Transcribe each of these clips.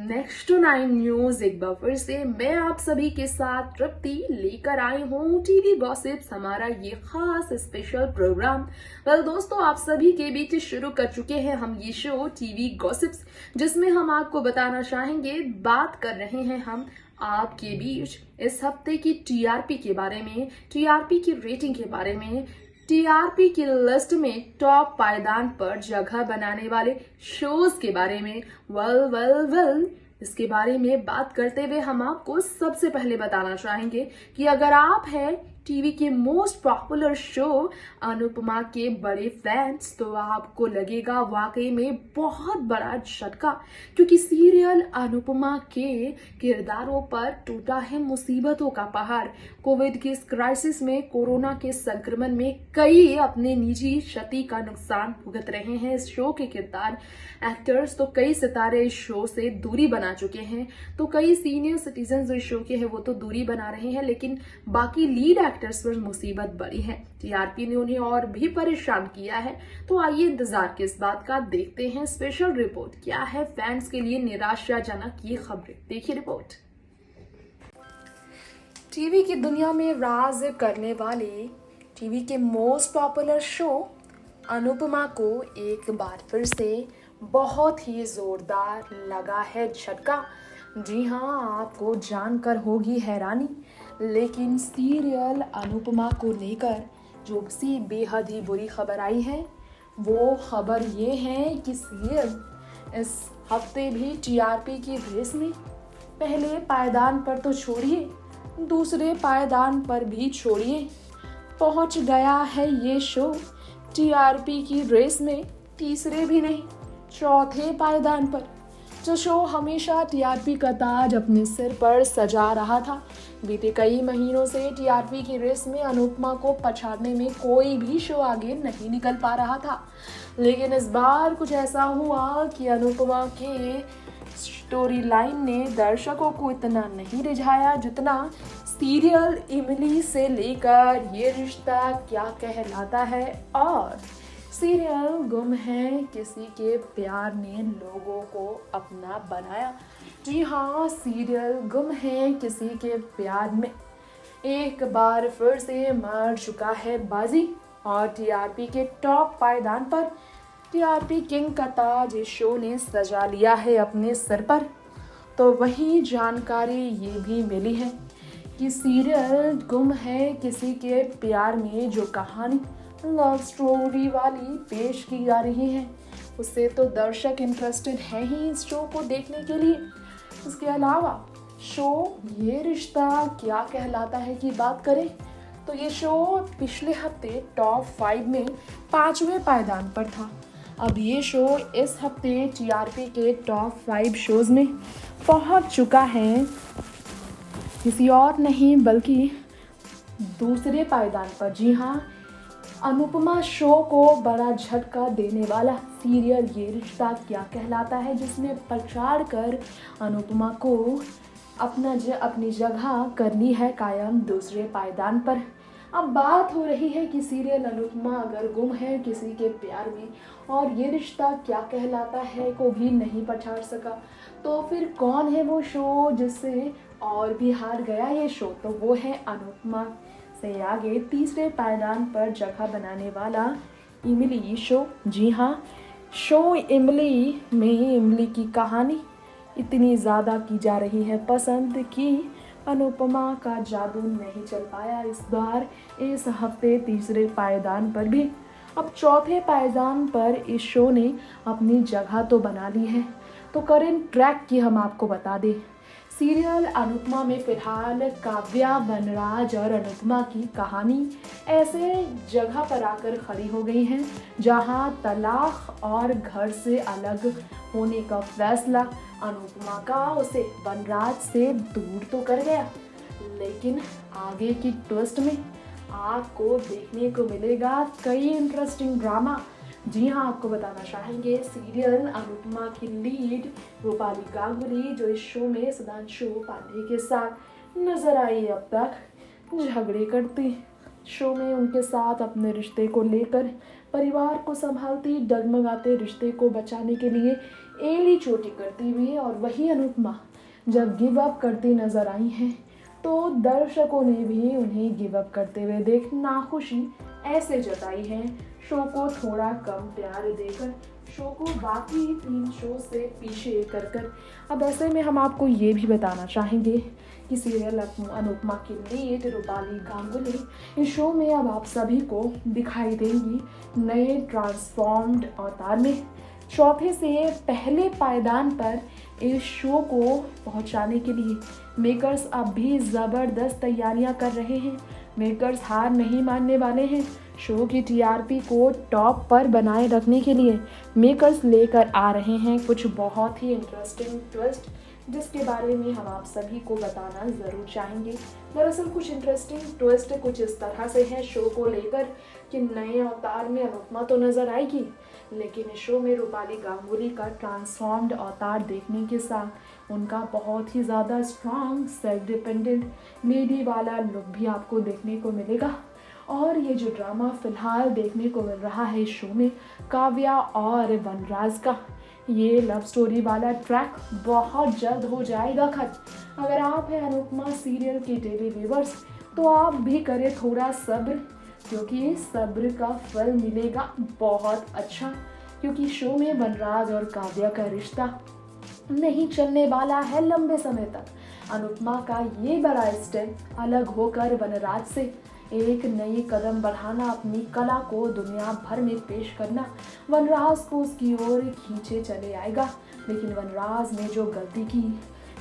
Next 9 news एक बार फिर से मैं आप सभी के साथ तृप्ति लेकर आई हूँ टीवी गॉसिप्स हमारा ये खास स्पेशल प्रोग्राम। दोस्तों आप सभी के बीच शुरू कर चुके हैं हम ये शो टीवी गॉसिप्स, जिसमें हम आपको बताना चाहेंगे, बात कर रहे हैं हम आपके बीच इस हफ्ते की टीआरपी के बारे में, टीआरपी की रेटिंग के बारे में, टीआरपी की लिस्ट में टॉप पायदान पर जगह बनाने वाले शोज के बारे में। वेल इसके बारे में बात करते हुए हम आपको सबसे पहले बताना चाहेंगे कि अगर आप हैं टीवी के मोस्ट पॉपुलर शो अनुपमा के बड़े फैंस, तो आपको लगेगा वाकई में बहुत बड़ा झटका, क्योंकि सीरियल अनुपमा के किरदारों पर टूटा है मुसीबतों का पहाड़। कोविड के इस क्राइसिस में, कोरोना के संक्रमण में कई अपने निजी क्षति का नुकसान भुगत रहे हैं इस शो के किरदार एक्टर्स। तो कई सितारे इस शो से दूरी बना चुके हैं, तो कई सीनियर सिटीजन जो इस शो के हैं वो तो दूरी बना रहे हैं, लेकिन बाकी लीड एक्टर्स पर मुसीबत बड़ी है। टीआरपी ने उन्हें और भी परेशान किया है। तो आइए इंतजार किस बात का देखते हैं स्पेशल रिपोर्ट। क्या है फैंस के लिए निराशाजनक ये खबरें, देखिए रिपोर्ट। टीवी की दुनिया में राज करने वाले टीवी के मोस्ट पॉपुलर शो अनुपमा को एक बार फिर से बहुत ही जोरदार लगा है झटका। जी हाँ, आपको जानकर होगी हैरानी, लेकिन सीरियल अनुपमा को लेकर जो सी बेहद ही बुरी खबर आई है, वो खबर ये है कि सीरियल इस हफ्ते भी टीआरपी की रेस में पहले पायदान पर तो छोड़िए, दूसरे पायदान पर भी छोड़िए, पहुंच गया है ये शो टीआरपी की रेस में तीसरे भी नहीं, चौथे पायदान पर। जो शो हमेशा टीआरपी का ताज अपने सिर पर सजा रहा था, बीते कई महीनों से टीआरपी की रेस में अनुपमा को पछाड़ने में कोई भी शो आगे नहीं निकल पा रहा था। लेकिन इस बार कुछ ऐसा हुआ कि अनुपमा के स्टोरी लाइन ने दर्शकों को इतना नहीं रिझाया जितना सीरियल इमली से लेकर ये रिश्ता क्या कहलाता है और सीरियल गुम है किसी के प्यार ने लोगों को अपना बनाया। जी हाँ, सीरियल गुम है किसी के प्यार में एक बार फिर से मार चुका है बाजी और टीआरपी के टॉप पायदान पर टीआरपी किंग का ताज इस शो ने सजा लिया है अपने सिर पर। तो वही जानकारी ये भी मिली है कि सीरियल गुम है किसी के प्यार में जो कहानी लव स्टोरी वाली पेश की जा रही है, उससे तो दर्शक इंटरेस्टेड हैं ही इस शो को देखने के लिए। इसके अलावा शो ये रिश्ता क्या कहलाता है की बात करें तो ये शो पिछले हफ्ते टॉप 5 में 5वें पायदान पर था। अब ये शो इस हफ्ते टीआरपी के टॉप 5 शोज में पहुंच चुका है, किसी और नहीं बल्कि दूसरे पायदान पर। जी हाँ, अनुपमा शो को बड़ा झटका देने वाला सीरियल ये रिश्ता क्या कहलाता है, जिसमें पछाड़ कर अनुपमा को अपनी जगह करनी है कायम दूसरे पायदान पर। अब बात हो रही है कि सीरियल अनुपमा अगर गुम है किसी के प्यार में और ये रिश्ता क्या कहलाता है को भी नहीं पछाड़ सका, तो फिर कौन है वो शो जिससे और भी हार गया ये शो, तो वो है अनुपमा से आगे तीसरे पायदान पर जगह बनाने वाला इमली शो। जी हाँ, शो इमली में इमली की कहानी इतनी ज़्यादा की जा रही है पसंद कि अनुपमा का जादू नहीं चल पाया इस बार इस हफ्ते तीसरे पायदान पर भी। अब चौथे पायदान पर इस शो ने अपनी जगह तो बना ली है। तो करंट ट्रैक की हम आपको बता दें, सीरियल अनुपमा में फिलहाल काव्या, वनराज और अनुपमा की कहानी ऐसे जगह पर आकर खड़ी हो गई है जहां तलाक और घर से अलग होने का फैसला अनुपमा का उसे वनराज से दूर तो कर गया, लेकिन आगे की ट्विस्ट में आपको देखने को मिलेगा कई इंटरेस्टिंग ड्रामा। जी हाँ, आपको बताना चाहेंगे सीरियल अनुपमा की लीड रूपाली गांगुली, जो इस शो में सुधांशु पांडे के साथ नजर आई, अब तक झगड़े करती, शो में उनके साथ अपने रिश्ते को लेकर परिवार को संभालती, डगमगाते रिश्ते को बचाने के लिए एड़ी चोटी करती हुई और वही अनुपमा जब गिव अप करती नजर आई हैं तो दर्शकों ने भी उन्हें गिव अप करते हुए देख नाखुशी ऐसे जताई है। शो को थोड़ा कम प्यार देकर शो को बाकी 3 शो से पीछे कर अब ऐसे में हम आपको ये भी बताना चाहेंगे कि सीरियल अनुपमा की लीड रूपाली गांगुली इस शो में अब आप सभी को दिखाई देंगी नए ट्रांसफॉर्म्ड अवतार में। चौथे से पहले पायदान पर इस शो को पहुंचाने के लिए मेकर्स अब भी ज़बरदस्त तैयारियां कर रहे हैं। मेकर्स हार नहीं मानने वाले हैं। शो की टीआरपी को टॉप पर बनाए रखने के लिए मेकर्स लेकर आ रहे हैं कुछ बहुत ही इंटरेस्टिंग ट्विस्ट, जिसके बारे में हम आप सभी को बताना ज़रूर चाहेंगे। दरअसल कुछ इंटरेस्टिंग ट्विस्ट कुछ इस तरह से है शो को लेकर कि नए अवतार में अनुपमा तो नज़र आएगी, लेकिन इस शो में रूपाली गांगुली का ट्रांसफॉर्म्ड अवतार देखने के साथ उनका बहुत ही ज़्यादा स्ट्रॉन्ग सेल्फ डिपेंडेंट लेडी वाला लुक भी आपको देखने को मिलेगा। और ये जो ड्रामा फिलहाल देखने को मिल रहा है इस शो में काव्या और वनराज का, ये लव स्टोरी वाला ट्रैक बहुत जल्द हो जाएगा खत्म। अगर आप हैं अनुपमा सीरियल के डेली व्यूवर्स तो आप भी करें थोड़ा सब्र, क्योंकि सब्र का फल मिलेगा बहुत अच्छा। क्योंकि शो में वनराज और काव्या का रिश्ता नहीं चलने वाला है लंबे समय तक। अनुपमा का ये बड़ा स्टेप अलग होकर वनराज से एक नई कदम बढ़ाना, अपनी कला को दुनिया भर में पेश करना वनराज को उसकी ओर खींचे चले आएगा। लेकिन वनराज ने जो गलती की,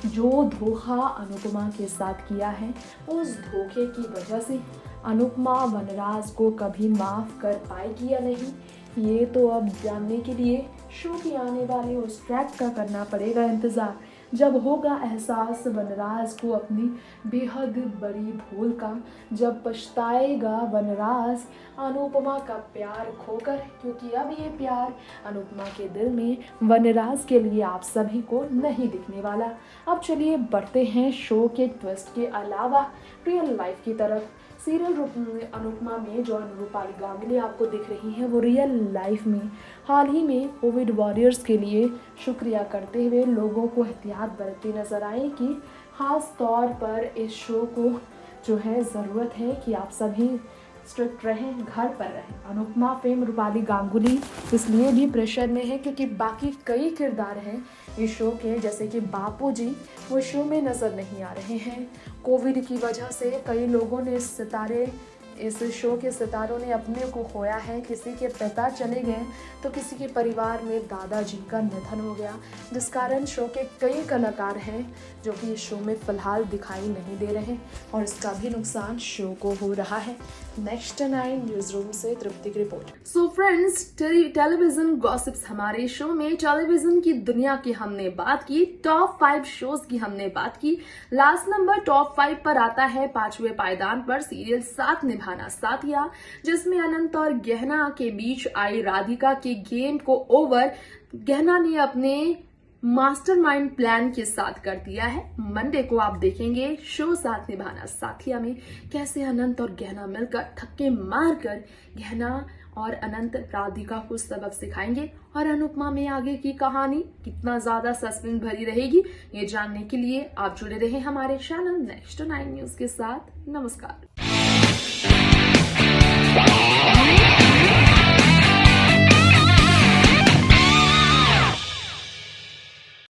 जो धोखा अनुपमा के साथ किया है, उस धोखे की वजह से अनुपमा वनराज को कभी माफ़ कर पाएगी या नहीं, ये तो अब जानने के लिए शो की आने वाले उस ट्रैक का करना पड़ेगा इंतज़ार। जब होगा एहसास वनराज को अपनी बेहद बड़ी भूल का, जब पछताएगा वनराज अनुपमा का प्यार खोकर, क्योंकि अब ये प्यार अनुपमा के दिल में वनराज के लिए आप सभी को नहीं दिखने वाला। अब चलिए बढ़ते हैं शो के ट्विस्ट के अलावा रियल लाइफ की तरफ। सीरियल अनुपमा में जो रूपाली गांगुली आपको दिख रही हैं वो रियल लाइफ में हाल ही में कोविड वॉरियर्स के लिए शुक्रिया करते हुए लोगों को एहतियात बरतती नजर आई कि ख़ास तौर पर इस शो को जो है ज़रूरत है कि आप सभी स्ट्रिक्ट रहें, घर पर रहें। अनुपमा फेम रूपाली गांगुली इसलिए भी प्रेशर में है क्योंकि बाकी कई किरदार हैं इस शो के, जैसे कि बापू जी, वो शो में नज़र नहीं आ रहे हैं। कोविड की वजह से कई लोगों ने इस शो के सितारों ने अपने को खोया है। किसी के पिता चले गए तो किसी के परिवार में दादाजी का निधन हो गया, जिस कारण शो के कई कलाकार हैं जो कि इस शो में फ़िलहाल दिखाई नहीं दे रहे और इसका भी नुकसान शो को हो रहा है। नेक्स्ट 9 न्यूज़ रूम से तृप्ति की report. So friends, television gossips हमारे शो में टेलीविज़न की दुनिया की हमने बात की, टॉप 5 शोज की हमने बात की। लास्ट नंबर टॉप 5 पर आता है 5वें पायदान पर सीरियल साथ निभाना साथिया, जिसमें अनंत और गहना के बीच आई राधिका के गेम को ओवर गहना ने अपने मास्टरमाइंड प्लान के साथ कर दिया है। मंडे को आप देखेंगे शो साथ निभाना साथिया में कैसे अनंत और गहना मिलकर थक्के मारकर गहना और अनंत राधिका को सबक सिखाएंगे और अनुपमा में आगे की कहानी कितना ज्यादा सस्पेंस भरी रहेगी, ये जानने के लिए आप जुड़े रहे हमारे चैनल नेक्स्ट 9 न्यूज के साथ। नमस्कार।